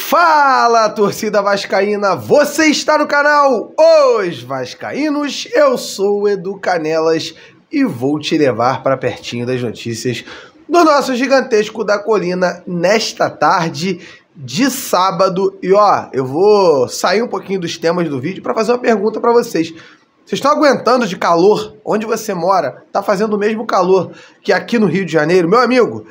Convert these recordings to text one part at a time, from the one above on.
Fala, torcida vascaína, você está no canal Os Vascaínos, eu sou o Edu Canelas e vou te levar para pertinho das notícias do nosso gigantesco da colina nesta tarde de sábado. E ó, eu vou sair um pouquinho dos temas do vídeo para fazer uma pergunta para vocês. Vocês estão aguentando de calor? Onde você mora? Tá fazendo o mesmo calor que aqui no Rio de Janeiro? Meu amigo,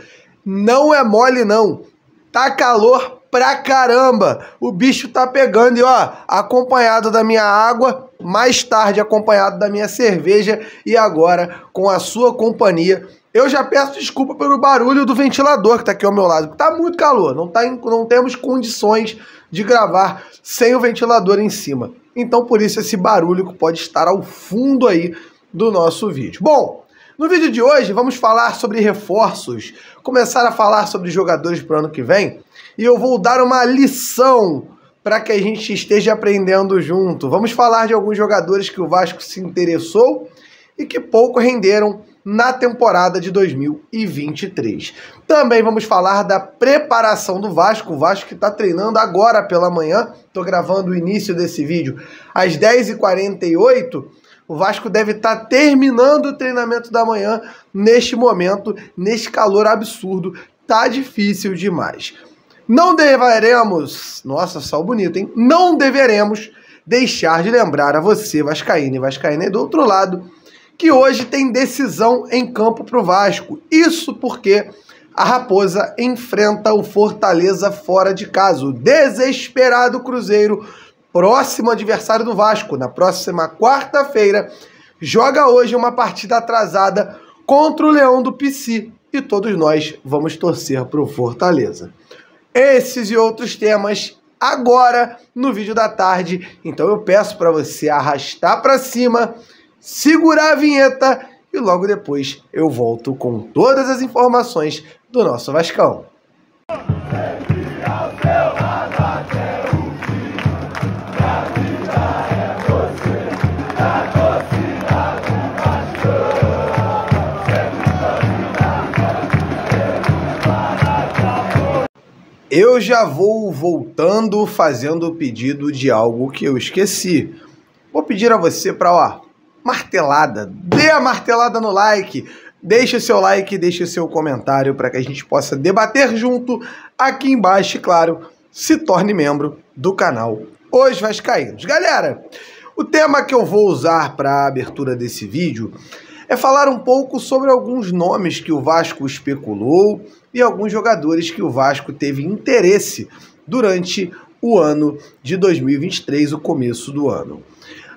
não é mole não, tá calor pra caramba, o bicho tá pegando e ó, acompanhado da minha água, mais tarde acompanhado da minha cerveja e agora com a sua companhia. Eu já peço desculpa pelo barulho do ventilador que tá aqui ao meu lado, tá muito calor, não temos condições de gravar sem o ventilador em cima. Então por isso esse barulho que pode estar ao fundo aí do nosso vídeo. Bom, no vídeo de hoje vamos falar sobre reforços, começar a falar sobre jogadores para o ano que vem, e eu vou dar uma lição para que a gente esteja aprendendo junto. Vamos falar de alguns jogadores que o Vasco se interessou e que pouco renderam na temporada de 2023. Também vamos falar da preparação do Vasco, o Vasco que está treinando agora pela manhã, estou gravando o início desse vídeo às 10h48, o Vasco deve estar terminando o treinamento da manhã neste momento, neste calor absurdo, tá difícil demais. Não deveremos, nossa, sol bonito, hein? Não deveremos deixar de lembrar a você, vascaíno e vascaína do outro lado, que hoje tem decisão em campo para o Vasco. Isso porque a Raposa enfrenta o Fortaleza fora de casa. O desesperado Cruzeiro, próximo adversário do Vasco, na próxima quarta-feira, joga hoje uma partida atrasada contra o Leão do Pici. E todos nós vamos torcer para o Fortaleza. Esses e outros temas agora no vídeo da tarde. Então eu peço para você arrastar para cima, segurar a vinheta e logo depois eu volto com todas as informações do nosso Vascão. Eu já vou voltando fazendo o pedido de algo que eu esqueci. Vou pedir a você para, ó, martelada. Dê a martelada no like. Deixe o seu like, deixe o seu comentário para que a gente possa debater junto aqui embaixo. E, claro, se torne membro do canal Os Vascaínos. Galera, o tema que eu vou usar para a abertura desse vídeo é falar um pouco sobre alguns nomes que o Vasco especulou e alguns jogadores que o Vasco teve interesse durante o ano de 2023, o começo do ano.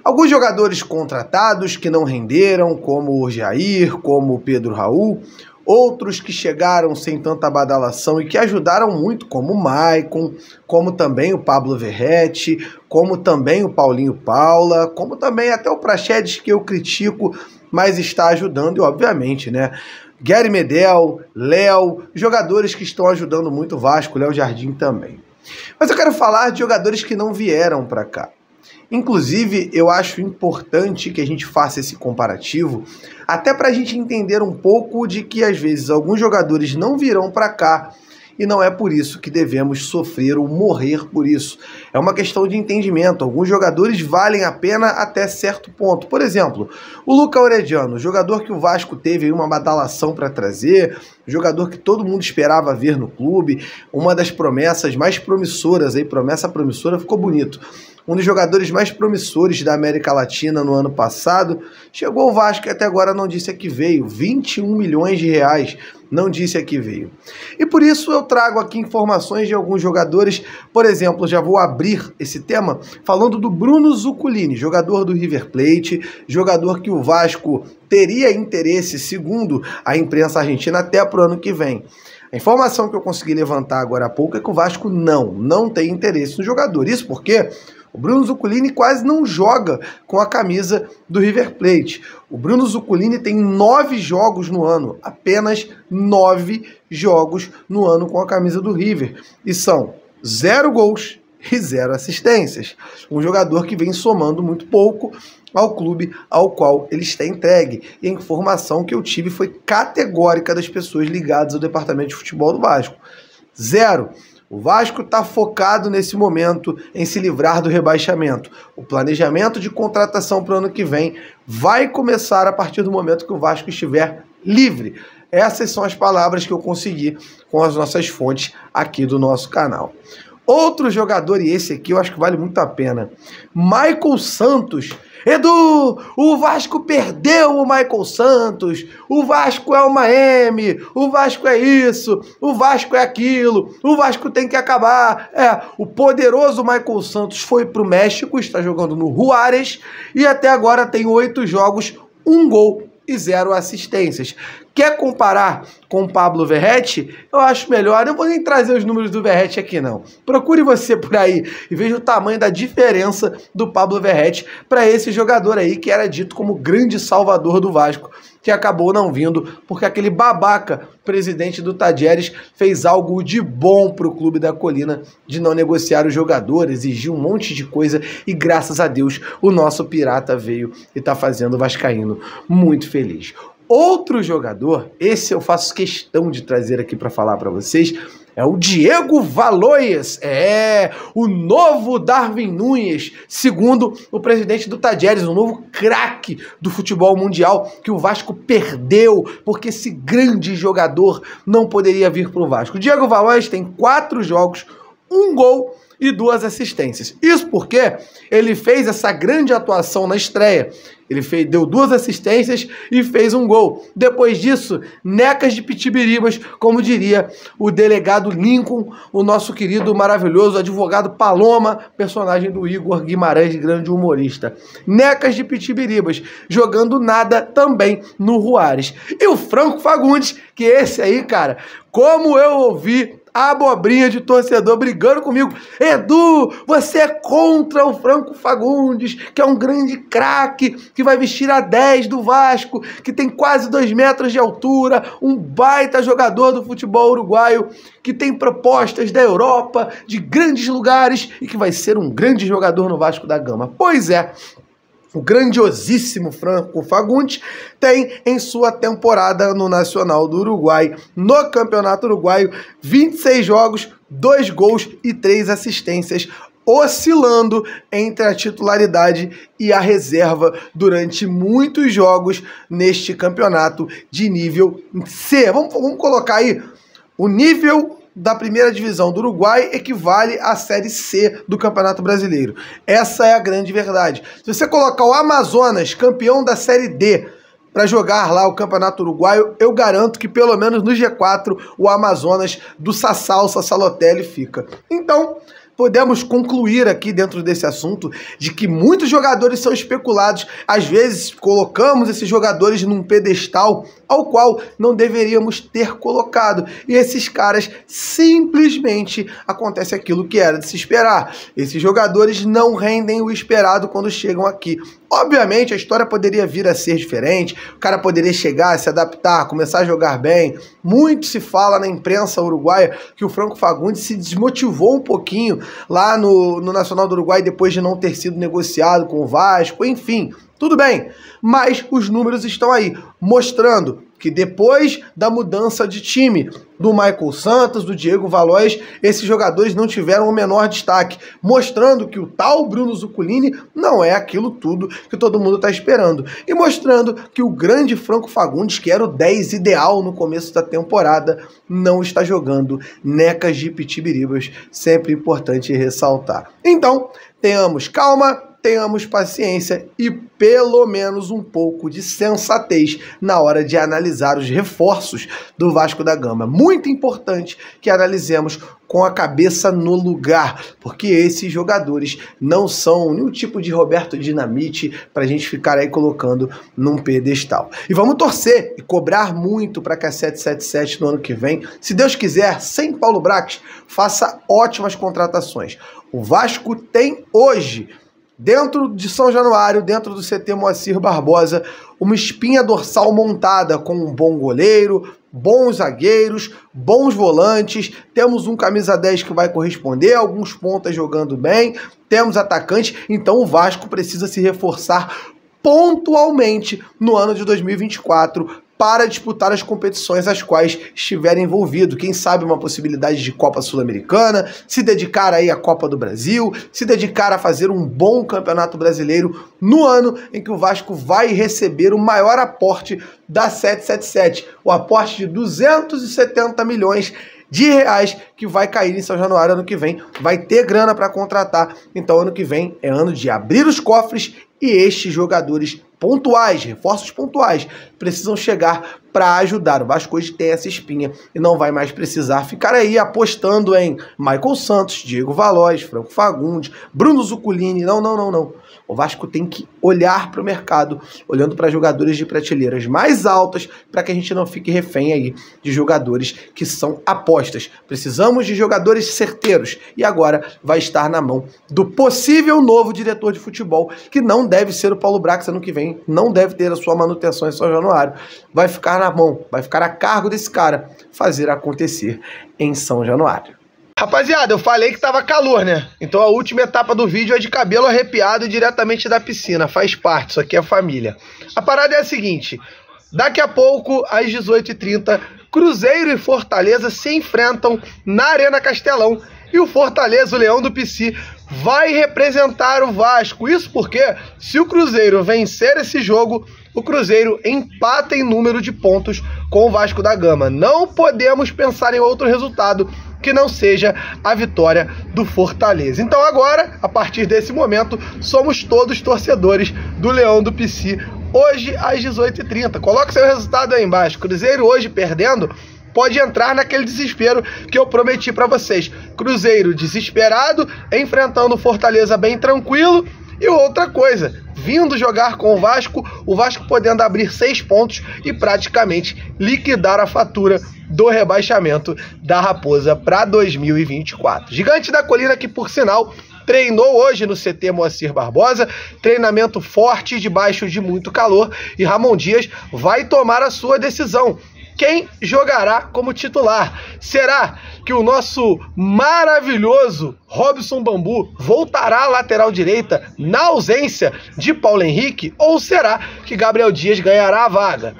Alguns jogadores contratados que não renderam, como o Jair, como o Pedro Raul, outros que chegaram sem tanta badalação e que ajudaram muito, como o Maicon, como também o Pablo Verratti, como também o Paulinho Paula, como também até o Praxedes, que eu critico, mas está ajudando, e obviamente, né, Gary Medel, Léo, jogadores que estão ajudando muito o Vasco, Léo Jardim também. Mas eu quero falar de jogadores que não vieram para cá. Inclusive, eu acho importante que a gente faça esse comparativo, até para a gente entender um pouco de que, às vezes, alguns jogadores não virão para cá, e não é por isso que devemos sofrer ou morrer por isso. É uma questão de entendimento. Alguns jogadores valem a pena até certo ponto. Por exemplo, o Luca Orediano, jogador que o Vasco teve uma badalação para trazer, jogador que todo mundo esperava ver no clube, uma das promessas mais promissoras, aí, promessa promissora ficou bonito. Um dos jogadores mais promissores da América Latina no ano passado, chegou ao Vasco e até agora não disse a que veio. 21 milhões de reais, não disse a que veio. E por isso eu trago aqui informações de alguns jogadores. Por exemplo, já vou abrir esse tema falando do Bruno Zuculini, jogador do River Plate, jogador que o Vasco teria interesse, segundo a imprensa argentina, até para o ano que vem. A informação que eu consegui levantar agora há pouco é que o Vasco não tem interesse no jogador. Isso porque o Bruno Zuculini quase não joga com a camisa do River Plate. O Bruno Zuculini tem 9 jogos no ano, apenas 9 jogos no ano com a camisa do River. E são 0 gols e 0 assistências. Um jogador que vem somando muito pouco ao clube ao qual ele está entregue. E a informação que eu tive foi categórica das pessoas ligadas ao departamento de futebol do Vasco. 0. O Vasco está focado nesse momento em se livrar do rebaixamento. O planejamento de contratação para o ano que vem vai começar a partir do momento que o Vasco estiver livre. Essas são as palavras que eu consegui com as nossas fontes aqui do nosso canal. Outro jogador, e esse aqui eu acho que vale muito a pena, Michael Santos. Edu, o Vasco perdeu o Michael Santos, o Vasco é uma M, o Vasco é isso, o Vasco é aquilo, o Vasco tem que acabar. O poderoso Michael Santos foi para o México, está jogando no Juárez e até agora tem 8 jogos, 1 gol e 0 assistências. Quer comparar com o Pablo Verratti? Eu acho melhor, eu não vou nem trazer os números do Verratti aqui não. Procure você por aí e veja o tamanho da diferença do Pablo Verratti para esse jogador aí que era dito como grande salvador do Vasco, que acabou não vindo porque aquele babaca presidente do Tadieres fez algo de bom para o Clube da Colina de não negociar o jogador, exigiu um monte de coisa e graças a Deus o nosso pirata veio e está fazendo o vascaíno muito feliz. Outro jogador, esse eu faço questão de trazer aqui para falar para vocês, é o Diego Valois, o novo Darwin Núñez, segundo o presidente do Tadieres, o novo craque do futebol mundial que o Vasco perdeu, porque esse grande jogador não poderia vir para o Vasco. O Diego Valois tem 4 jogos, 1 gol e 2 assistências. Isso porque ele fez essa grande atuação na estreia. Ele deu 2 assistências e fez 1 gol. Depois disso, necas de pitibiribas, como diria o delegado Lincoln, o nosso querido, maravilhoso advogado Paloma, personagem do Igor Guimarães, grande humorista. Necas de pitibiribas, jogando nada também no Juárez. E o Franco Fagundes, que esse aí, cara, como eu ouvi a abobrinha de torcedor brigando comigo. Edu, você é contra o Franco Fagundes, que é um grande craque, que vai vestir a 10 do Vasco, que tem quase 2 metros de altura, um baita jogador do futebol uruguaio, que tem propostas da Europa, de grandes lugares, e que vai ser um grande jogador no Vasco da Gama. Pois é, o grandiosíssimo Franco Fagundes tem em sua temporada no Nacional do Uruguai, no Campeonato Uruguaio, 26 jogos, 2 gols e 3 assistências, oscilando entre a titularidade e a reserva durante muitos jogos neste campeonato de nível C. Vamos colocar aí o nível da primeira divisão do Uruguai equivale à Série C do Campeonato Brasileiro. Essa é a grande verdade. Se você colocar o Amazonas, campeão da Série D, para jogar lá o Campeonato Uruguaio, eu garanto que pelo menos no G4 o Amazonas do Sassal Sassalotelli fica. Então, podemos concluir aqui dentro desse assunto de que muitos jogadores são especulados. Às vezes colocamos esses jogadores num pedestal ao qual não deveríamos ter colocado. E esses caras simplesmente acontece aquilo que era de se esperar. Esses jogadores não rendem o esperado quando chegam aqui. Obviamente a história poderia vir a ser diferente, o cara poderia chegar, se adaptar, começar a jogar bem. Muito se fala na imprensa uruguaia que o Franco Fagundes se desmotivou um pouquinho lá no Nacional do Uruguai depois de não ter sido negociado com o Vasco, enfim, tudo bem. Mas os números estão aí, mostrando que depois da mudança de time do Michael Santos, do Diego Valois, esses jogadores não tiveram o menor destaque, mostrando que o tal Bruno Zuculini não é aquilo tudo que todo mundo está esperando. E mostrando que o grande Franco Fagundes, que era o 10 ideal no começo da temporada, não está jogando necas de pitibiribas, sempre importante ressaltar. Então, tenhamos calma, tenhamos paciência e pelo menos um pouco de sensatez na hora de analisar os reforços do Vasco da Gama. Muito importante que analisemos com a cabeça no lugar, porque esses jogadores não são nenhum tipo de Roberto Dinamite para a gente ficar aí colocando num pedestal. E vamos torcer e cobrar muito para que a 777 no ano que vem, se Deus quiser, sem Paulo Brax, faça ótimas contratações. O Vasco tem hoje, dentro de São Januário, dentro do CT Moacir Barbosa, uma espinha dorsal montada com um bom goleiro, bons zagueiros, bons volantes, temos um camisa 10 que vai corresponder, alguns pontas jogando bem, temos atacantes, então o Vasco precisa se reforçar pontualmente no ano de 2024 para disputar as competições às quais estiver envolvido. Quem sabe uma possibilidade de Copa Sul-Americana, se dedicar aí à Copa do Brasil, se dedicar a fazer um bom Campeonato Brasileiro no ano em que o Vasco vai receber o maior aporte da 777, o aporte de 270 milhões de reais que vai cair em São Januário ano que vem. Vai ter grana para contratar, então ano que vem é ano de abrir os cofres e estes jogadores pontuais, reforços pontuais, precisam chegar para ajudar. O Vasco hoje tem essa espinha e não vai mais precisar ficar aí apostando em Michael Santos, Diego Valois, Franco Fagundes, Bruno Zuculini. Não. O Vasco tem que olhar para o mercado, olhando para jogadores de prateleiras mais altas, para que a gente não fique refém aí de jogadores que são apostas. Precisamos de jogadores certeiros e agora vai estar na mão do possível novo diretor de futebol, que não deve ser o Paulo Brax ano que vem, não deve ter a sua manutenção em São Januário. Vai ficar na mão, vai ficar a cargo desse cara fazer acontecer em São Januário. Rapaziada, eu falei que tava calor, né? Então a última etapa do vídeo é de cabelo arrepiado diretamente da piscina. Faz parte, isso aqui é família. A parada é a seguinte: daqui a pouco, às 18h30, Cruzeiro e Fortaleza se enfrentam na Arena Castelão. E o Fortaleza, o Leão do Pici, vai representar o Vasco. Isso porque, se o Cruzeiro vencer esse jogo, o Cruzeiro empata em número de pontos com o Vasco da Gama. Não podemos pensar em outro resultado que não seja a vitória do Fortaleza. Então agora, a partir desse momento, somos todos torcedores do Leão do Pici, hoje às 18h30. Coloque seu resultado aí embaixo. Cruzeiro hoje perdendo, pode entrar naquele desespero que eu prometi para vocês. Cruzeiro desesperado, enfrentando o Fortaleza bem tranquilo. E outra coisa, vindo jogar com o Vasco podendo abrir 6 pontos e praticamente liquidar a fatura do rebaixamento da Raposa para 2024. Gigante da Colina, que por sinal treinou hoje no CT Moacir Barbosa, treinamento forte debaixo de muito calor, e Ramon Dias vai tomar a sua decisão. Quem jogará como titular? Será que o nosso maravilhoso Robson Bambu voltará à lateral direita na ausência de Paulo Henrique? Ou será que Gabriel Dias ganhará a vaga?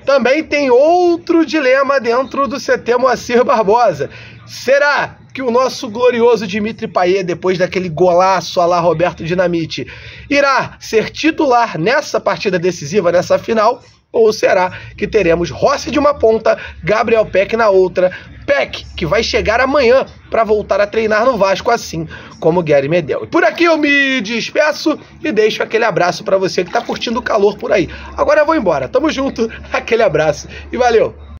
Também tem outro dilema dentro do CT Moacir Barbosa. Será que o nosso glorioso Dimitri Payet, depois daquele golaço à la Roberto Dinamite, irá ser titular nessa partida decisiva, nessa final? Ou será que teremos Rossi de uma ponta, Gabriel Peck na outra? Peck, que vai chegar amanhã para voltar a treinar no Vasco, assim como Gary Medel. E por aqui eu me despeço e deixo aquele abraço para você que tá curtindo o calor por aí. Agora eu vou embora. Tamo junto, aquele abraço e valeu!